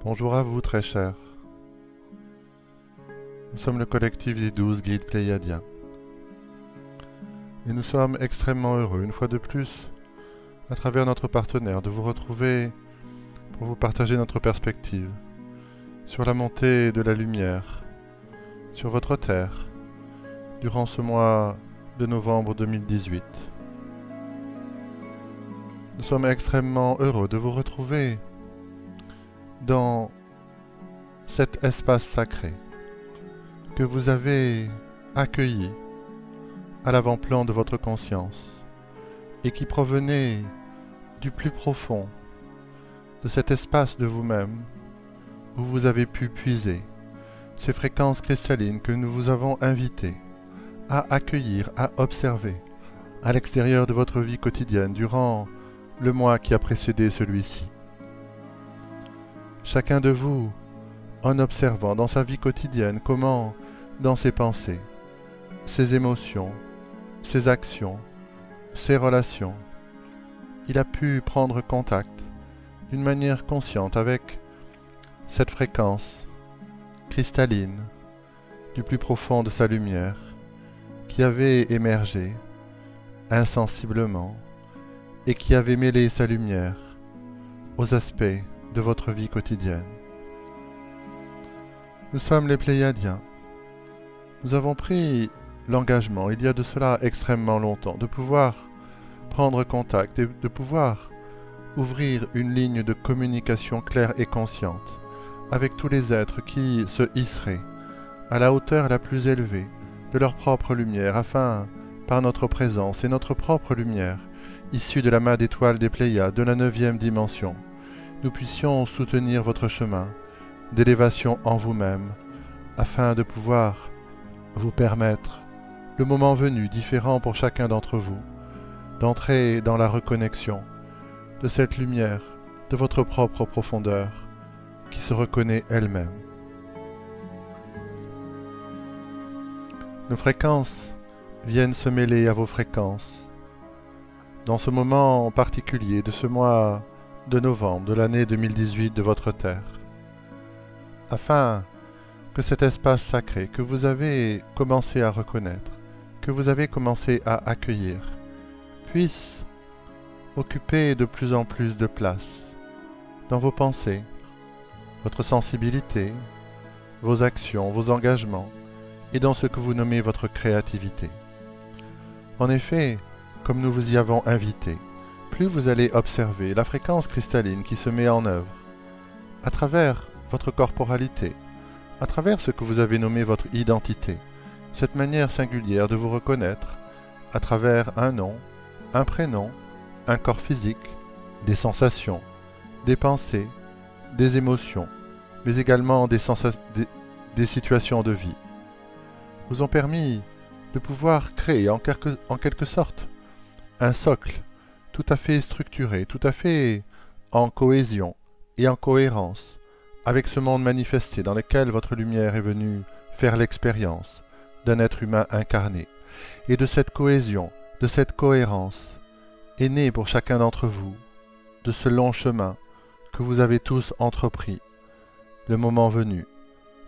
Bonjour à vous, très chers. Nous sommes le collectif des 12 guides pléiadiens. Et nous sommes extrêmement heureux, une fois de plus, à travers notre partenaire, de vous retrouver pour vous partager notre perspective sur la montée de la lumière, sur votre terre, durant ce mois de novembre 2018. Nous sommes extrêmement heureux de vous retrouver dans cet espace sacré que vous avez accueilli à l'avant-plan de votre conscience et qui provenait du plus profond de cet espace de vous-même où vous avez pu puiser ces fréquences cristallines que nous vous avons invitées à accueillir, à observer à l'extérieur de votre vie quotidienne durant le mois qui a précédé celui-ci. Chacun de vous, en observant dans sa vie quotidienne comment, dans ses pensées, ses émotions, ses actions, ses relations, il a pu prendre contact d'une manière consciente avec cette fréquence cristalline du plus profond de sa lumière qui avait émergé insensiblement et qui avait mêlé sa lumière aux aspects de votre vie quotidienne. Nous sommes les Pléiadiens. Nous avons pris l'engagement, il y a de cela extrêmement longtemps, de pouvoir prendre contact et de pouvoir ouvrir une ligne de communication claire et consciente avec tous les êtres qui se hisseraient à la hauteur la plus élevée de leur propre lumière, afin, par notre présence et notre propre lumière, issue de l'amas d'étoiles des Pléiades de la 9e dimension, nous puissions soutenir votre chemin d'élévation en vous-même, afin de pouvoir vous permettre, le moment venu, différent pour chacun d'entre vous, d'entrer dans la reconnexion de cette lumière de votre propre profondeur qui se reconnaît elle-même. Nos fréquences viennent se mêler à vos fréquences dans ce moment particulier de ce mois de novembre de l'année 2018 de votre Terre, afin que cet espace sacré que vous avez commencé à reconnaître, que vous avez commencé à accueillir, puisse occuper de plus en plus de place dans vos pensées, votre sensibilité, vos actions, vos engagements, et dans ce que vous nommez votre créativité. En effet, comme nous vous y avons invité, plus vous allez observer la fréquence cristalline qui se met en œuvre, à travers votre corporalité, à travers ce que vous avez nommé votre identité, cette manière singulière de vous reconnaître, à travers un nom, un prénom, un corps physique, des sensations, des pensées, des émotions, mais également des situations de vie, vous ont permis de pouvoir créer en quelque sorte un socle tout à fait structuré, tout à fait en cohésion et en cohérence avec ce monde manifesté dans lequel votre lumière est venue faire l'expérience d'un être humain incarné. Et de cette cohésion, de cette cohérence, est né pour chacun d'entre vous, de ce long chemin que vous avez tous entrepris, le moment venu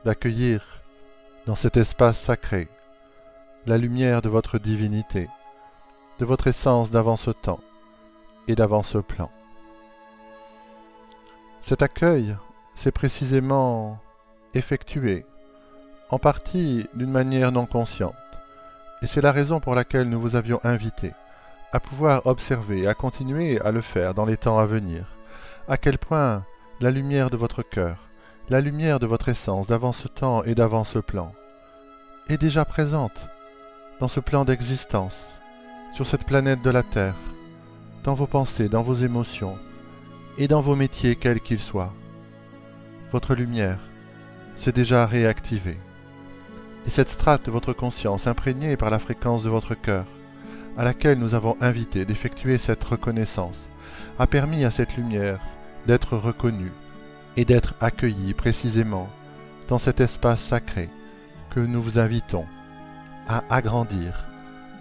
d'accueillir dans cet espace sacré la lumière de votre divinité, de votre essence d'avant ce temps et d'avant ce plan. Cet accueil s'est précisément effectué, en partie d'une manière non consciente, et c'est la raison pour laquelle nous vous avions invité à pouvoir observer et à continuer à le faire dans les temps à venir, à quel point la lumière de votre cœur, la lumière de votre essence d'avant ce temps et d'avant ce plan, est déjà présente dans ce plan d'existence, sur cette planète de la Terre, dans vos pensées, dans vos émotions, et dans vos métiers quels qu'ils soient. Votre lumière s'est déjà réactivée. Et cette strate de votre conscience, imprégnée par la fréquence de votre cœur, à laquelle nous avons invité d'effectuer cette reconnaissance, a permis à cette lumière d'être reconnue et d'être accueillie précisément dans cet espace sacré que nous vous invitons à agrandir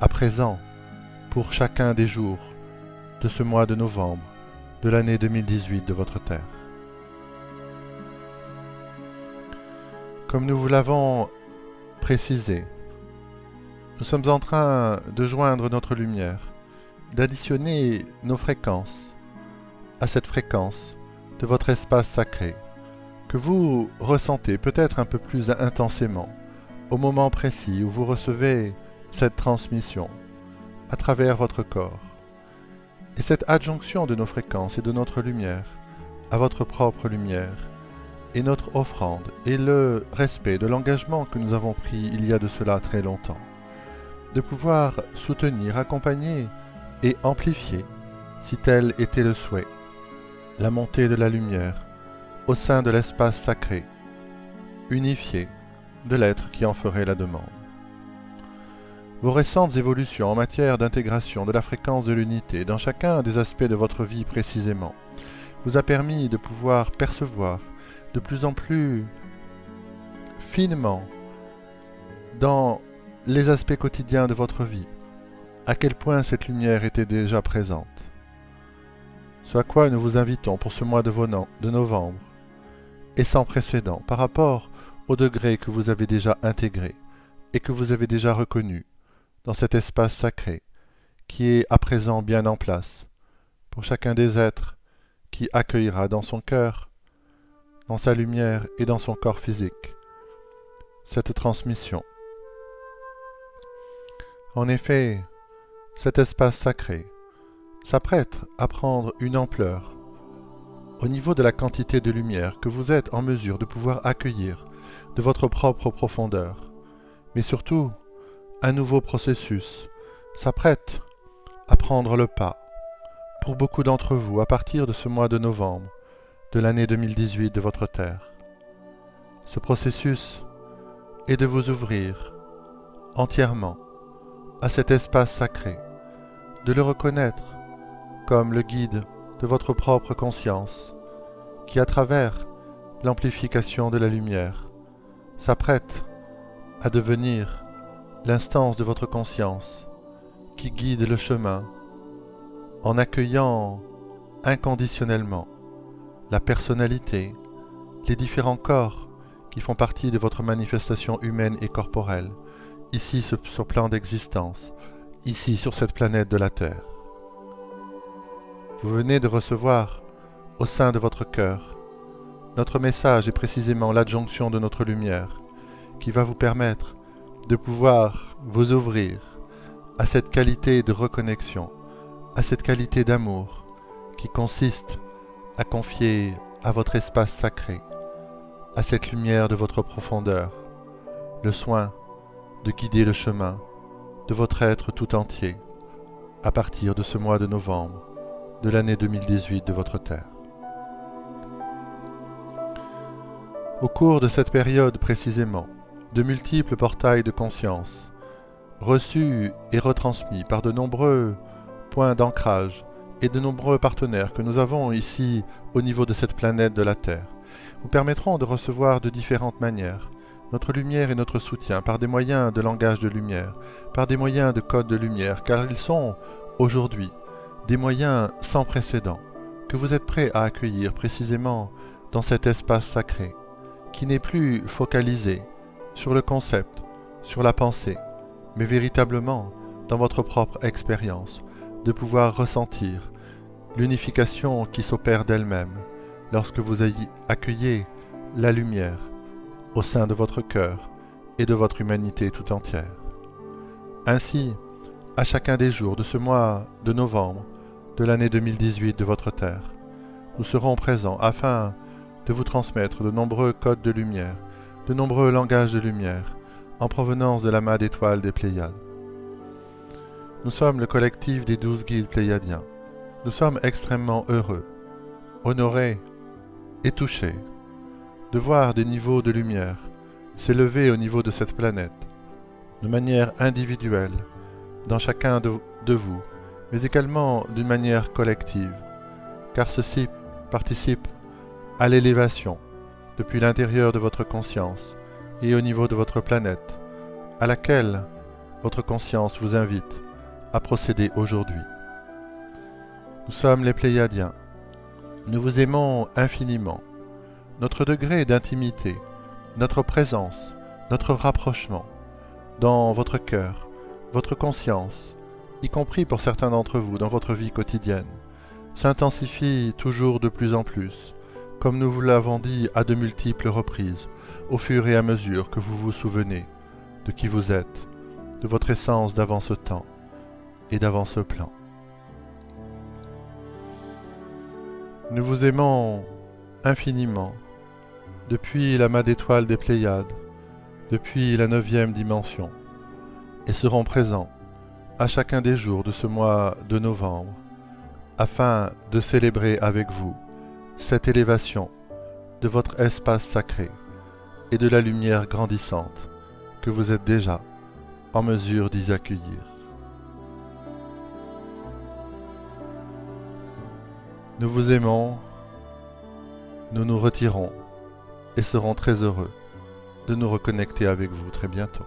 à présent pour chacun des jours de ce mois de novembre de l'année 2018 de votre Terre. Comme nous vous l'avons précisé, nous sommes en train de joindre notre lumière, d'additionner nos fréquences à cette fréquence de votre espace sacré, que vous ressentez peut-être un peu plus intensément au moment précis où vous recevez cette transmission à travers votre corps. Et cette adjonction de nos fréquences et de notre lumière à votre propre lumière est notre offrande et le respect de l'engagement que nous avons pris il y a de cela très longtemps, de pouvoir soutenir, accompagner et amplifier, si tel était le souhait, la montée de la lumière au sein de l'espace sacré, unifié de l'être qui en ferait la demande. Vos récentes évolutions en matière d'intégration de la fréquence de l'unité dans chacun des aspects de votre vie précisément vous a permis de pouvoir percevoir de plus en plus finement dans les aspects quotidiens de votre vie à quel point cette lumière était déjà présente. Ce à quoi nous vous invitons pour ce mois de novembre est sans précédent par rapport au degré que vous avez déjà intégré et que vous avez déjà reconnu dans cet espace sacré qui est à présent bien en place pour chacun des êtres qui accueillera dans son cœur, dans sa lumière et dans son corps physique cette transmission. En effet, cet espace sacré s'apprête à prendre une ampleur au niveau de la quantité de lumière que vous êtes en mesure de pouvoir accueillir de votre propre profondeur, mais surtout, un nouveau processus s'apprête à prendre le pas pour beaucoup d'entre vous à partir de ce mois de novembre de l'année 2018 de votre Terre. Ce processus est de vous ouvrir entièrement à cet espace sacré, de le reconnaître comme le guide de votre propre conscience qui, à travers l'amplification de la lumière, s'apprête à devenir l'instance de votre conscience qui guide le chemin en accueillant inconditionnellement la personnalité, les différents corps qui font partie de votre manifestation humaine et corporelle, ici sur ce plan d'existence, ici sur cette planète de la Terre. Vous venez de recevoir au sein de votre cœur notre message est précisément l'adjonction de notre lumière qui va vous permettre de pouvoir vous ouvrir à cette qualité de reconnexion, à cette qualité d'amour qui consiste à confier à votre espace sacré, à cette lumière de votre profondeur, le soin de guider le chemin de votre être tout entier à partir de ce mois de novembre de l'année 2018 de votre Terre. Au cours de cette période précisément, de multiples portails de conscience, reçus et retransmis par de nombreux points d'ancrage et de nombreux partenaires que nous avons ici au niveau de cette planète de la Terre, vous permettront de recevoir de différentes manières notre lumière et notre soutien par des moyens de langage de lumière, par des moyens de code de lumière, car ils sont aujourd'hui des moyens sans précédent que vous êtes prêts à accueillir précisément dans cet espace sacré, qui n'est plus focalisé sur le concept, sur la pensée, mais véritablement dans votre propre expérience, de pouvoir ressentir l'unification qui s'opère d'elle-même lorsque vous accueillez la lumière au sein de votre cœur et de votre humanité tout entière. Ainsi, à chacun des jours de ce mois de novembre de l'année 2018 de votre Terre, nous serons présents afin de vous transmettre de nombreux codes de lumière, de nombreux langages de lumière, en provenance de l'amas d'étoiles des Pléiades. Nous sommes le collectif des 12 guides pléiadiens. Nous sommes extrêmement heureux, honorés et touchés de voir des niveaux de lumière s'élever au niveau de cette planète, de manière individuelle, dans chacun de vous, mais également d'une manière collective, car ceci participe à l'élévation depuis l'intérieur de votre conscience et au niveau de votre planète, à laquelle votre conscience vous invite à procéder aujourd'hui. Nous sommes les Pléiadiens. Nous vous aimons infiniment. Notre degré d'intimité notre présence, notre rapprochement, dans votre cœur, votre conscience, y compris pour certains d'entre vous dans votre vie quotidienne, s'intensifie toujours de plus en plus, comme nous vous l'avons dit à de multiples reprises, au fur et à mesure que vous vous souvenez de qui vous êtes, de votre essence d'avant ce temps et d'avant ce plan. Nous vous aimons infiniment, depuis l'amas d'étoiles des Pléiades, depuis la 9e dimension, et serons présents à chacun des jours de ce mois de novembre, afin de célébrer avec vous cette élévation de votre espace sacré et de la lumière grandissante que vous êtes déjà en mesure d'y accueillir. Nous vous aimons, nous nous retirons et serons très heureux de nous reconnecter avec vous très bientôt.